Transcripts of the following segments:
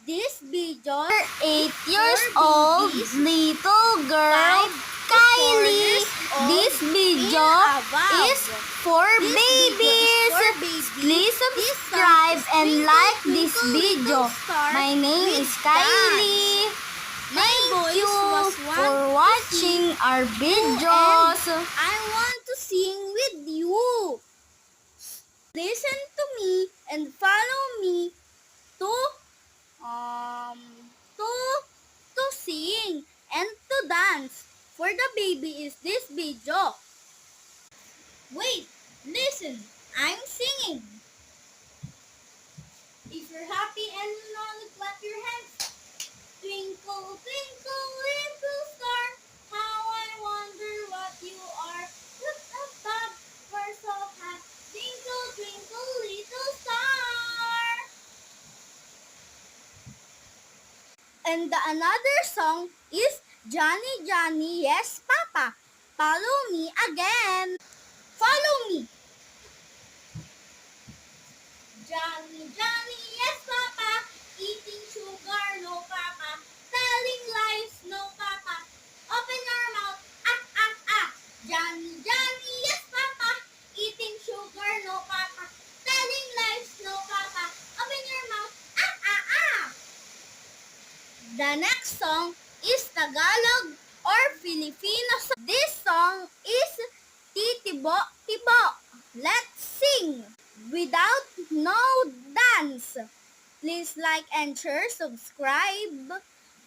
This video 8 years old little girl Kylie. This video is for babies. Please subscribe and like this video. My name is Kylie. Thank you for watching our videos. I want to sing with you. Listen to me and follow me to sing and to dance. For the baby is this video. Wait, listen, I'm singing. If you're happy and you know it, clap your hands. Twinkle, twinkle, little star, how I wonder what you are. Look above, we're so high. Twinkle, twinkle, little star. And another song is Johnny, Johnny, yes, Papa. Follow me again. Follow me. Johnny, Johnny, yes, Papa. Eating sugar, no, Papa. Telling lies, no, Papa. Open your mouth, ah, ah, ah. Johnny, Johnny, yes, Papa. Eating sugar, no, Papa. Telling lies, no, Papa. Open your mouth, ah, ah, ah. The next song is Tagalog or Filipino song. This song is Titibo Tibo. Let's sing without no dance. Please like and share, subscribe.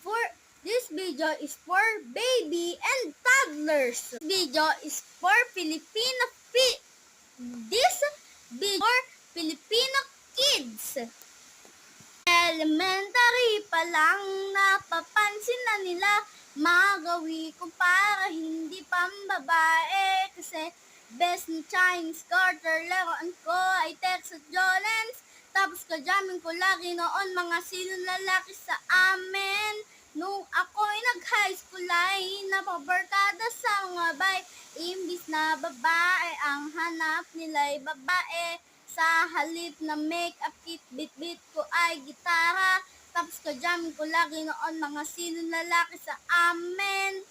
For this video is for baby and toddlers. This video is for Filipino This video for Filipino kids. Elementary pa lang napapansin na nila magawi ko para hindi pambabae kasi best ni Chinese Carter laruan ko ay Tex at Jolens tapos kajamin ko lagi noon mga silong lalaki sa amin nung ako'y nag-high school ay napabarkada sa mga bay imbis na babae ang hanap nila'y babae. Sa halip na make-up kit, bit-bit ko ay gitara. Tapos kajamin ko lagi noon mga silong lalaki sa amin.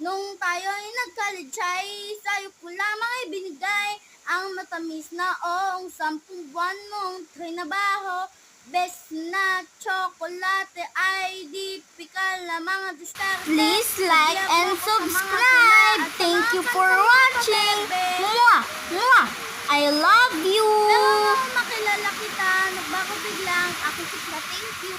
Nung tayo ay nag-college ay sa'yo ko lamang ay binigay ang matamis na oong 10 buwan mong trinabaho. Best na tsokolate ay dipikal na mga diskarte. Please like and subscribe. Thank you for watching. Mwah! Mwah! I love you! Pero makilala kita, nagbago biglang, ako si Thank you.